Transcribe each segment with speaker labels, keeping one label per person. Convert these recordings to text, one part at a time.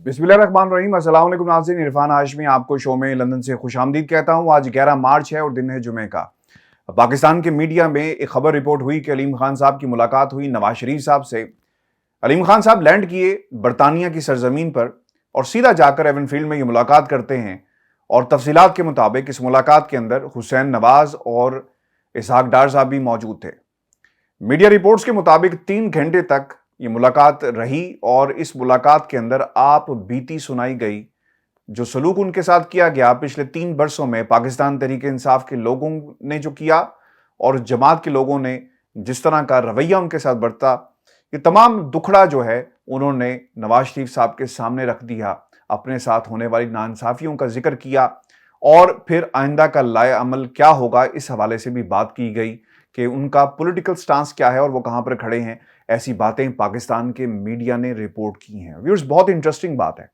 Speaker 1: बिस्मिल्लाहिर्रहमानिर्रहीम। अस्सलाम वालेकुम नाज़रीन, इरफान हाशमी आपको शो में लंदन से खुशामदीद कहता हूँ। आज 11 मार्च है और दिन है जुमे का। पाकिस्तान के मीडिया में एक खबर रिपोर्ट हुई कि अलीम खान साहब की मुलाकात हुई नवाज शरीफ साहब से। अलीम खान साहब लैंड किए बरतानिया की सरजमीन पर और सीधा जाकर एवनफील्ड में ये मुलाकात करते हैं। और तफसीलात के मुताबिक इस मुलाकात के अंदर हुसैन नवाज और इसहाक डार साहब भी मौजूद थे। मीडिया रिपोर्ट्स के मुताबिक 3 घंटे तक ये मुलाकात रही और इस मुलाकात के अंदर आप बीती सुनाई गई। जो सलूक उनके साथ किया गया पिछले 3 बरसों में पाकिस्तान तहरीक इंसाफ के लोगों ने जो किया और जमात के लोगों ने जिस तरह का रवैया उनके साथ बरता, ये तमाम दुखड़ा जो है उन्होंने नवाज शरीफ साहब के सामने रख दिया। अपने साथ होने वाली नाइंसाफियों का जिक्र किया और फिर आइंदा का लाए अमल क्या होगा इस हवाले से भी बात की गई कि उनका पॉलिटिकल स्टांस क्या है और वो कहां पर खड़े हैं। ऐसी बातें पाकिस्तान के मीडिया ने रिपोर्ट की हैं। व्यूअर्स, बहुत इंटरेस्टिंग बात है।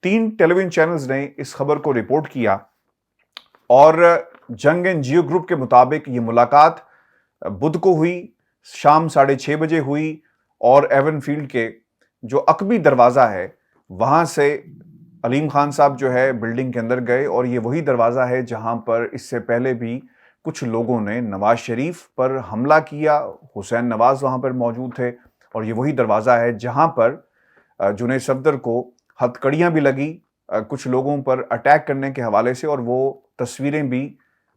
Speaker 1: 3 टेलीविजन चैनल्स ने इस खबर को रिपोर्ट किया और जंग एंड जियो ग्रुप के मुताबिक ये मुलाकात बुध को हुई, शाम 6:30 बजे हुई और एवनफील्ड के जो अकबी दरवाजा है वहां से अलीम खान साहब जो है बिल्डिंग के अंदर गए और ये वही दरवाजा है जहां पर इससे पहले भी कुछ लोगों ने नवाज शरीफ पर हमला किया। हुसैन नवाज वहां पर मौजूद थे और ये वही दरवाजा है जहां पर जुनैद सफदर को हथकड़ियां भी लगी कुछ लोगों पर अटैक करने के हवाले से, और वो तस्वीरें भी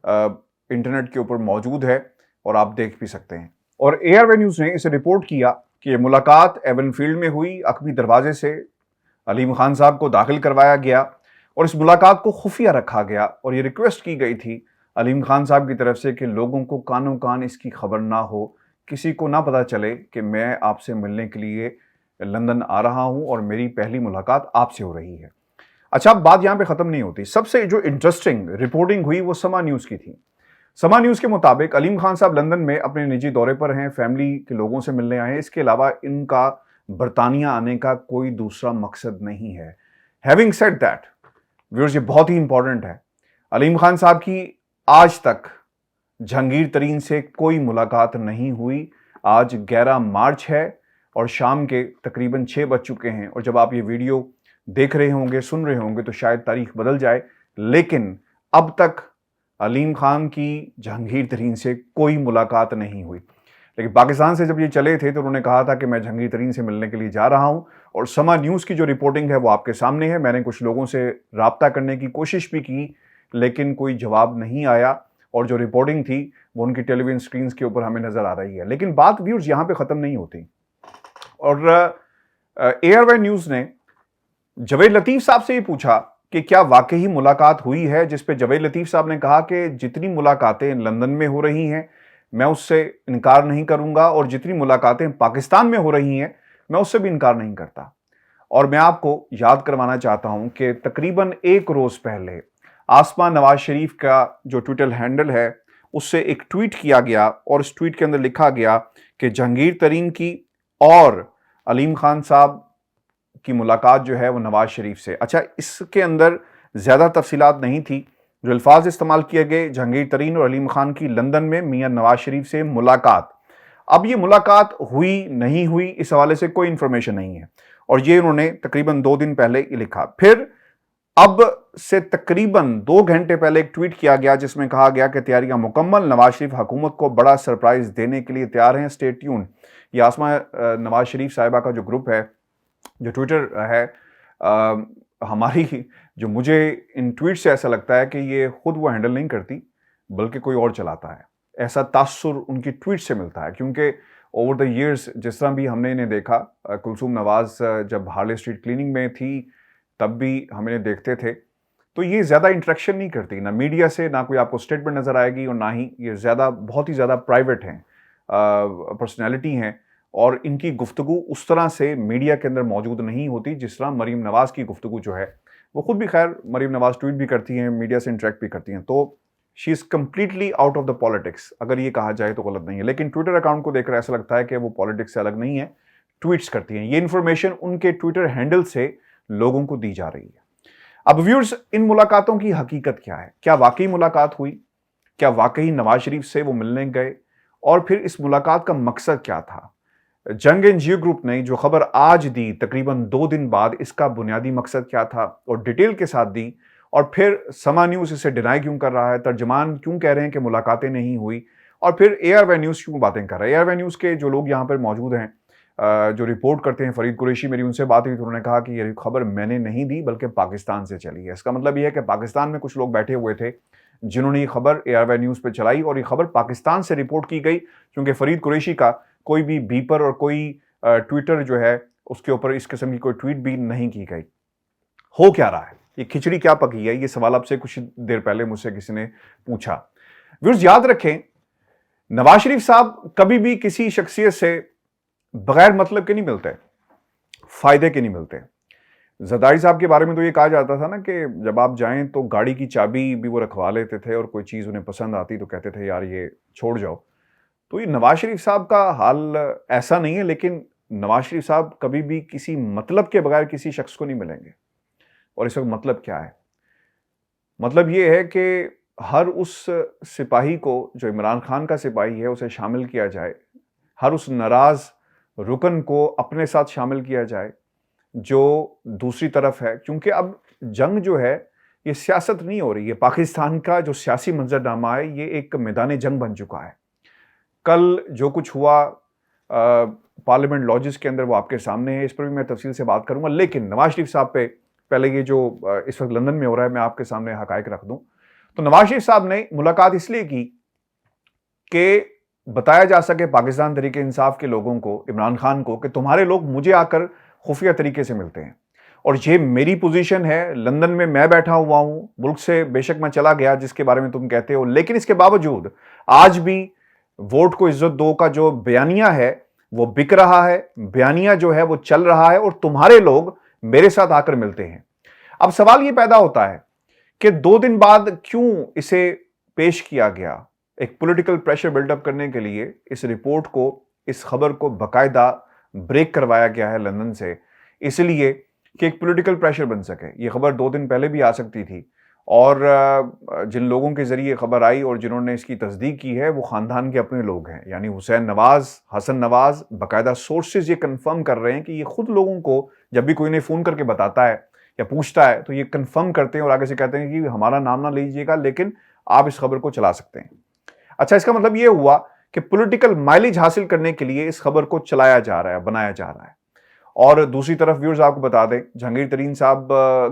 Speaker 1: इंटरनेट के ऊपर मौजूद है और आप देख भी सकते हैं। और एआरवाई न्यूज ने इसे रिपोर्ट किया कि ये मुलाकात एवनफील्ड में हुई। अकबी दरवाजे से अलीम खान साहब को दाखिल करवाया गया और इस मुलाकात को खुफिया रखा गया और ये रिक्वेस्ट की गई थी अलीम खान साहब की तरफ से कि लोगों को कानों कान इसकी खबर ना हो, किसी को ना पता चले कि मैं आपसे मिलने के लिए लंदन आ रहा हूं और मेरी पहली मुलाकात आपसे हो रही है। अच्छा, अब बात यहां पे खत्म नहीं होती। सबसे जो इंटरेस्टिंग रिपोर्टिंग हुई वो समा न्यूज की थी। समा न्यूज के मुताबिक अलीम खान साहब लंदन में अपने निजी दौरे पर हैं, फैमिली के लोगों से मिलने आए हैं। इसके अलावा इनका बरतानिया आने का कोई दूसरा मकसद नहीं है। हैविंग सेड दैट, व्यूअर्स, ये बहुत ही इंपॉर्टेंट है, अलीम खान साहब की आज तक जहांगीर तरीन से कोई मुलाकात नहीं हुई। आज 11 मार्च है और शाम के तकरीबन 6 बज चुके हैं और जब आप ये वीडियो देख रहे होंगे, सुन रहे होंगे तो शायद तारीख बदल जाए, लेकिन अब तक अलीम खान की जहांगीर तरीन से कोई मुलाकात नहीं हुई। लेकिन पाकिस्तान से जब ये चले थे तो उन्होंने कहा था कि मैं जहांगीर तरीन से मिलने के लिए जा रहा हूं और समा न्यूज़ की जो रिपोर्टिंग है वो आपके सामने है। मैंने कुछ लोगों से राब्ता करने की कोशिश भी की लेकिन कोई जवाब नहीं आया और जो रिपोर्टिंग थी वो उनकी टेलीविजन स्क्रीन के ऊपर हमें नजर आ रही है। लेकिन बात व्यूअर्स यहां पे खत्म नहीं होती और एआरवाई न्यूज ने जवेद लतीफ साहब से ये पूछा कि क्या वाकई मुलाकात हुई है, जिस पे जवेद लतीफ साहब ने कहा कि जितनी मुलाकातें लंदन में हो रही हैं मैं उससे इनकार नहीं करूंगा और जितनी मुलाकातें पाकिस्तान में हो रही हैं मैं उससे भी इनकार नहीं करता। और मैं आपको याद करवाना चाहता हूं कि तकरीबन 1 रोज पहले आसमा नवाज शरीफ का जो ट्विटर हैंडल है उससे एक ट्वीट किया गया और इस ट्वीट के अंदर लिखा गया कि जहांगीर तरीन की और अलीम खान साहब की मुलाकात जो है वो नवाज शरीफ से। अच्छा, इसके अंदर ज्यादा तफसीलात नहीं थी। जो अल्फाज इस्तेमाल किए गए, जहांगीर तरीन और अलीम खान की लंदन में मियां नवाज शरीफ से मुलाकात। अब ये मुलाकात हुई नहीं हुई इस हवाले से कोई इंफॉर्मेशन नहीं है और ये उन्होंने तकरीबन 2 दिन पहले लिखा। फिर अब से तकरीबन 2 घंटे पहले एक ट्वीट किया गया जिसमें कहा गया कि तैयारियां मुकम्मल, नवाज शरीफ हुकूमत को बड़ा सरप्राइज देने के लिए तैयार हैं, स्टे ट्यून। ये आसमा नवाज शरीफ साहिबा का जो ग्रुप है, जो ट्विटर है, हमारी जो मुझे इन ट्वीट से ऐसा लगता है कि ये खुद वो हैंडल नहीं करती बल्कि कोई और चलाता है। ऐसा तासुर उनकी ट्वीट से मिलता है क्योंकि ओवर द ईयर्स जिस तरह भी हमने इन्हें देखा, कुलसूम नवाज जब हार्ले स्ट्रीट क्लीनिंग में थी तब भी हम इन्हें देखते थे, तो ये ज़्यादा इंटरेक्शन नहीं करती, ना मीडिया से, ना कोई आपको स्टेटमेंट नज़र आएगी और ना ही ये ज़्यादा बहुत ही ज़्यादा प्राइवेट हैं, पर्सनैलिटी हैं और इनकी गुफ्तगू उस तरह से मीडिया के अंदर मौजूद नहीं होती जिस तरह मरीम नवाज़ की गुफ्तगू जो है वो खुद भी, खैर मरीम नवाज़ ट्वीट भी करती हैं, मीडिया से इंटरेक्ट भी करती हैं, तो she is completely out of the politics, अगर ये कहा जाए तो गलत नहीं है। लेकिन ट्विटर अकाउंट को देखकर ऐसा लगता है कि वो पॉलिटिक्स से अलग नहीं है, ट्वीट्स करती हैं। ये इन्फॉर्मेशन उनके ट्विटर हैंडल से लोगों को दी जा रही है। अब व्यूअर्स, इन मुलाकातों की हकीकत क्या है? क्या वाकई मुलाकात हुई? क्या वाकई नवाज शरीफ से वो मिलने गए? और फिर इस मुलाकात का मकसद क्या था? जंग एनजीओ ग्रुप ने जो खबर आज दी तकरीबन 2 दिन बाद, इसका बुनियादी मकसद क्या था और डिटेल के साथ दी, और फिर समा न्यूज इसे डिनाई क्यों कर रहा है, तर्जमान क्यों कह रहे हैं कि मुलाकातें नहीं हुई, और फिर एआरवाई न्यूज क्यों बातें कर रहा है। एआरवाई न्यूज के जो लोग यहाँ पर मौजूद हैं, जो रिपोर्ट करते हैं, फरीद कुरैशी, मेरी उनसे बात हुई तो उन्होंने कहा कि ये खबर मैंने नहीं दी बल्कि पाकिस्तान से चली है। इसका मतलब यह है कि पाकिस्तान में कुछ लोग बैठे हुए थे जिन्होंने ये खबर एआरवाई न्यूज पे चलाई, और ये खबर पाकिस्तान से रिपोर्ट की गई, क्योंकि फरीद कुरैशी का कोई भी बीपर और कोई ट्विटर जो है उसके ऊपर इस किस्म की कोई ट्वीट भी नहीं की गई। हो क्या रहा है, ये खिचड़ी क्या पकी है, ये सवाल आपसे कुछ देर पहले मुझसे किसी ने पूछा। व्यूअर्स याद रखें, नवाज शरीफ साहब कभी भी किसी शख्सियत से बगैर मतलब के नहीं मिलते, फायदे के नहीं मिलते। जरदारी साहब के बारे में तो ये कहा जाता था ना कि जब आप जाएं तो गाड़ी की चाबी भी वो रखवा लेते थे, और कोई चीज़ उन्हें पसंद आती तो कहते थे यार ये छोड़ जाओ। तो ये नवाज शरीफ साहब का हाल ऐसा नहीं है, लेकिन नवाज शरीफ साहब कभी भी किसी मतलब के बगैर किसी शख्स को नहीं मिलेंगे। और इस वक्त मतलब क्या है? मतलब ये है कि हर उस सिपाही को जो इमरान खान का सिपाही है उसे शामिल किया जाए, हर उस नाराज रुकन को अपने साथ शामिल किया जाए जो दूसरी तरफ है, क्योंकि अब जंग जो है ये सियासत नहीं हो रही है। पाकिस्तान का जो सियासी मंजरनामा है ये एक मैदान जंग बन चुका है। कल जो कुछ हुआ पार्लियामेंट लॉजिस के अंदर वो आपके सामने है, इस पर भी मैं तफसील से बात करूंगा। लेकिन नवाज शरीफ साहब पे पहले ये जो इस वक्त लंदन में हो रहा है मैं आपके सामने हकायक रख दूं। तो नवाज शरीफ साहब ने मुलाकात इसलिए की कि बताया जा सके पाकिस्तान तरीके इंसाफ के लोगों को, इमरान खान को, कि तुम्हारे लोग मुझे आकर खुफिया तरीके से मिलते हैं और ये मेरी पोजीशन है, लंदन में मैं बैठा हुआ हूं, मुल्क से बेशक मैं चला गया जिसके बारे में तुम कहते हो, लेकिन इसके बावजूद आज भी वोट को इज्जत दो का जो बयानिया है वो बिक रहा है, बयानिया जो है वो चल रहा है, और तुम्हारे लोग मेरे साथ आकर मिलते हैं। अब सवाल ये पैदा होता है कि 2 दिन बाद क्यों इसे पेश किया गया? एक पॉलिटिकल प्रेशर बिल्डअप करने के लिए इस रिपोर्ट को, इस खबर को बाकायदा ब्रेक करवाया गया है लंदन से, इसलिए कि एक पॉलिटिकल प्रेशर बन सके। ये खबर 2 दिन पहले भी आ सकती थी, और जिन लोगों के जरिए खबर आई और जिन्होंने इसकी तस्दीक की है वो खानदान के अपने लोग हैं, यानी हुसैन नवाज, हसन नवाज। बाकायदा सोर्सेज ये कंफर्म कर रहे हैं कि ये खुद लोगों को जब भी कोई इन्हें फोन करके बताता है या पूछता है तो ये कंफर्म करते हैं और आगे से कहते हैं कि हमारा नाम ना लीजिएगा, लेकिन आप इस खबर को चला सकते हैं। अच्छा, इसका मतलब ये हुआ कि पॉलिटिकल माइलेज हासिल करने के लिए इस खबर को चलाया जा रहा है, बनाया जा रहा है। और दूसरी तरफ व्यूअर्स आपको बता दें, जहांगीर तरीन साहब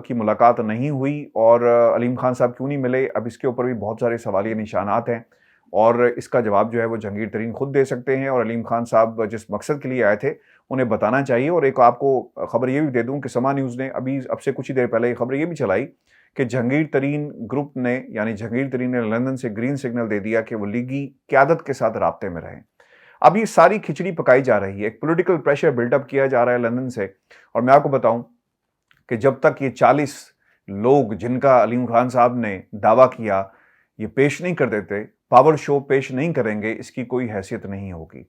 Speaker 1: की मुलाकात नहीं हुई और अलीम खान साहब क्यों नहीं मिले, अब इसके ऊपर भी बहुत सारे सवालिया निशानात हैं, और इसका जवाब जो है वो जहांगीर तरीन खुद दे सकते हैं, और अलीम खान साहब जिस मकसद के लिए आए थे उन्हें बताना चाहिए। और एक आपको खबर ये भी दे दूं कि समा न्यूज़ ने अभी अब से कुछ ही देर पहले ये खबर ये भी चलाई कि जहांगीर तरीन ग्रुप ने, यानी जहांगीर तरीन ने लंदन से ग्रीन सिग्नल दे दिया कि वो लीगी क़यादत के साथ राब्ते में रहें। अब ये सारी खिचड़ी पकाई जा रही है, एक पॉलिटिकल प्रेशर बिल्डअप किया जा रहा है लंदन से। और मैं आपको बताऊं कि जब तक ये 40 लोग जिनका अलीम खान साहब ने दावा किया ये पेश नहीं कर देते, पावर शो पेश नहीं करेंगे, इसकी कोई हैसियत नहीं होगी।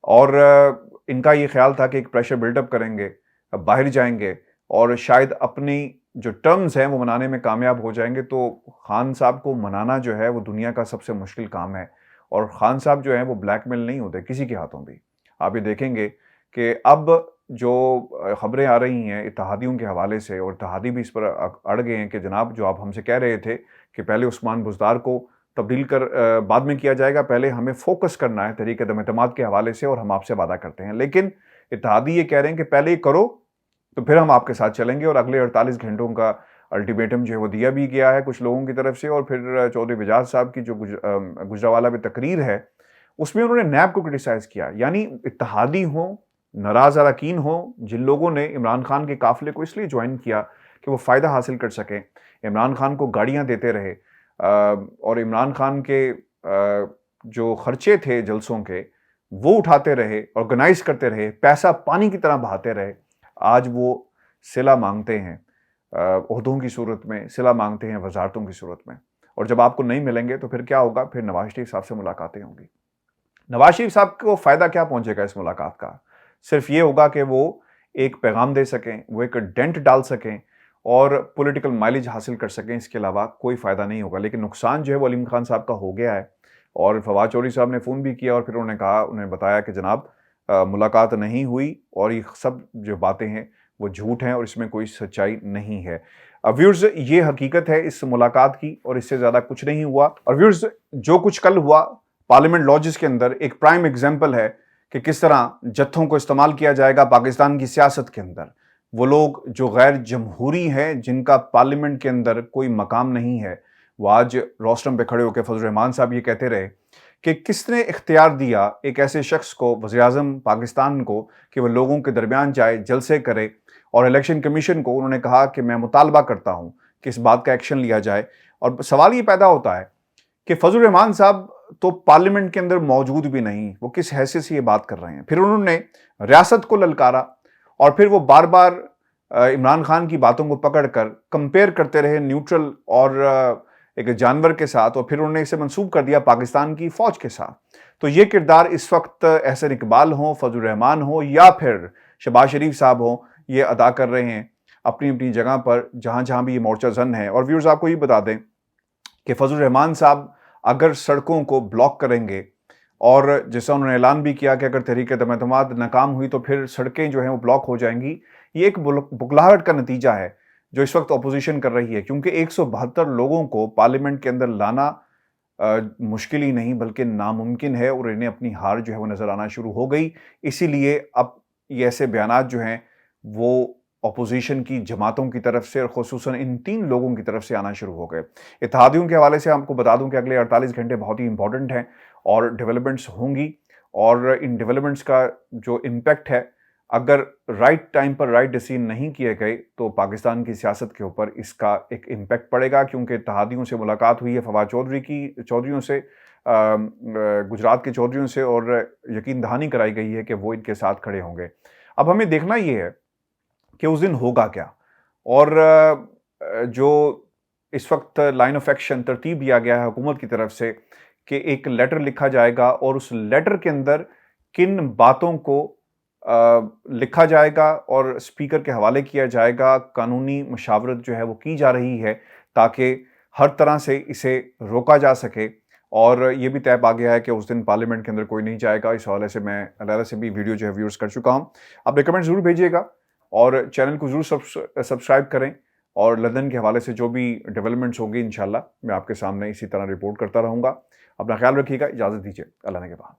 Speaker 1: और इनका ये ख्याल था कि एक प्रेशर बिल्डअप करेंगे, अब बाहर जाएंगे और शायद अपनी जो टर्म्स हैं वो मनाने में कामयाब हो जाएंगे। तो खान साहब को मनाना जो है वो दुनिया का सबसे मुश्किल काम है, और खान साहब जो हैं वो ब्लैकमेल नहीं होते किसी के हाथों भी। आप ये देखेंगे कि अब जो खबरें आ रही हैं इत्तेहादियों के हवाले से, और इत्तेहादी भी इस पर अड़ गए हैं कि जनाब जो आप हमसे कह रहे थे कि पहले उस्मान बुज़दार को तब्दील कर बाद में किया जाएगा, पहले हमें फोकस करना है तहरीक अदम-ए-एतमाद के हवाले से और हम आपसे वादा करते हैं। लेकिन इत्तेहादी ये कह रहे हैं कि पहले करो तो फिर हम आपके साथ चलेंगे, और अगले 48 घंटों का अल्टीमेटम जो है वो दिया भी गया है कुछ लोगों की तरफ से। और फिर चौधरी बजाज साहब की जो गुजरावाला में तकरीर है उसमें उन्होंने नैब को क्रिटिसाइज किया, यानी इत्तेहादी हों, नाराज अरकान हों, जिन लोगों ने इमरान खान के काफिले को इसलिए ज्वाइन किया कि वो फ़ायदा हासिल कर सकें, इमरान खान को गाड़ियाँ देते रहे, और इमरान खान के जो खर्चे थे जलसों के वो उठाते रहे, ऑर्गेनाइज करते रहे, पैसा पानी की तरह बहाते रहे, आज वो सिला मांगते हैं, ओहदों की सूरत में सिला मांगते हैं, वजारतों की सूरत में। और जब आपको नहीं मिलेंगे तो फिर क्या होगा? फिर नवाज शरीफ साहब से मुलाकातें होंगी। नवाज शरीफ साहब को फ़ायदा क्या पहुंचेगा इस मुलाकात का? सिर्फ ये होगा कि वो एक पैगाम दे सकें, वो एक डेंट डाल सकें और पॉलिटिकल माइलेज हासिल कर सकें, इसके अलावा कोई फ़ायदा नहीं होगा। लेकिन नुकसान जो है वो अलीम खान साहब का हो गया है, और फवाद चौधरी साहब ने फ़ोन भी किया और फिर उन्होंने कहा, उन्हें बताया कि जनाब मुलाकात नहीं हुई और ये सब जो बातें हैं वो झूठ हैं और इसमें कोई सच्चाई नहीं है। व्यूअर्स, ये हकीकत है इस मुलाकात की और इससे ज़्यादा कुछ नहीं हुआ। और व्यूअर्स, जो कुछ कल हुआ पार्लियामेंट लॉजेस के अंदर एक प्राइम एग्जाम्पल है कि किस तरह जत्थों को इस्तेमाल किया जाएगा पाकिस्तान की सियासत के अंदर। वो लोग जो गैर जमहूरी हैं, जिनका पार्लियामेंट के अंदर कोई मकाम नहीं है, वो आज रोस्टम पे खड़े होकर फजल रहमान साहब ये कहते रहे कि किसने इख्तियार दिया एक ऐसे शख्स को, वज़ीर-ए-आज़म पाकिस्तान को, कि वह लोगों के दरमियान जाए, जलसे करे। और इलेक्शन कमीशन को उन्होंने कहा कि मैं मुतालबा करता हूं कि इस बात का एक्शन लिया जाए। और सवाल ये पैदा होता है कि फजल रहमान साहब तो पार्लियामेंट के अंदर मौजूद भी नहीं, वो किस हैसियत से ये बात कर रहे हैं। फिर उन्होंने रियासत को ललकारा और फिर वो बार बार इमरान खान की बातों को पकड़कर कंपेयर करते रहे न्यूट्रल और एक जानवर के साथ, और फिर उन्होंने इसे मंसूब कर दिया पाकिस्तान की फौज के साथ। तो ये किरदार इस वक्त एहसन इकबाल हो, फजल रहमान हो या फिर शहबाज शरीफ साहब हो, ये अदा कर रहे हैं अपनी अपनी जगह पर जहां जहां भी ये मोर्चा जन है। और व्यूअर्स, आपको ये बता दें कि फजल रहमान साहब अगर सड़कों को ब्लॉक करेंगे और जैसा उन्होंने ऐलान भी किया कि अगर तहरीक-ए-एतमाद नाकाम हुई तो फिर सड़कें जो हैं वो ब्लॉक हो जाएंगी, ये एक बुखलाहट का नतीजा है जो इस वक्त अपोजिशन कर रही है। क्योंकि 172 लोगों को पार्लियामेंट के अंदर लाना मुश्किल ही नहीं बल्कि नामुमकिन है और इन्हें अपनी हार जो है वो नजर आना शुरू हो गई। इसीलिए अब ये ऐसे बयानात जो हैं वो अपोजिशन की जमातों की तरफ से और खुसूसन इन 3 लोगों की तरफ से आना शुरू हो गए। इत्तेहादियों के हवाले से आपको बता दूं कि अगले 48 घंटे बहुत ही इंपॉर्टेंट हैं और डेवलपमेंट्स होंगी। और इन डेवलपमेंट्स का जो इम्पैक्ट है, अगर राइट टाइम पर राइट डिसीजन नहीं किए गए तो पाकिस्तान की सियासत के ऊपर इसका एक इम्पैक्ट पड़ेगा। क्योंकि इत्तेहादियों से मुलाकात हुई है फवाद चौधरियों से, गुजरात के चौधरियों से, और यकीन दहानी कराई गई है कि वो इनके साथ खड़े होंगे। अब हमें देखना ये है कि उस दिन होगा क्या। और जो इस वक्त लाइन ऑफ एक्शन तरतीब दिया गया है हुकूमत की तरफ से कि एक लेटर लिखा जाएगा और उस लेटर के अंदर किन बातों को लिखा जाएगा और स्पीकर के हवाले किया जाएगा, कानूनी मशावरत जो है वो की जा रही है ताकि हर तरह से इसे रोका जा सके। और ये भी तय पा गया है कि उस दिन पार्लियामेंट के अंदर कोई नहीं जाएगा। इस हवाले से मैं अलग से भी वीडियो जो है व्यूअर्स कर चुका हूँ। आप रिकमेंड ज़रूर भेजिएगा और चैनल को ज़रूर सब्सक्राइब करें। और लंदन के हवाले से जो भी डेवलपमेंट्स होंगी इंशाल्लाह मैं आपके सामने इसी तरह रिपोर्ट करता रहूँगा। अपना ख्याल रखिएगा, इजाज़त दीजिए, अल्लाह ने के बाद।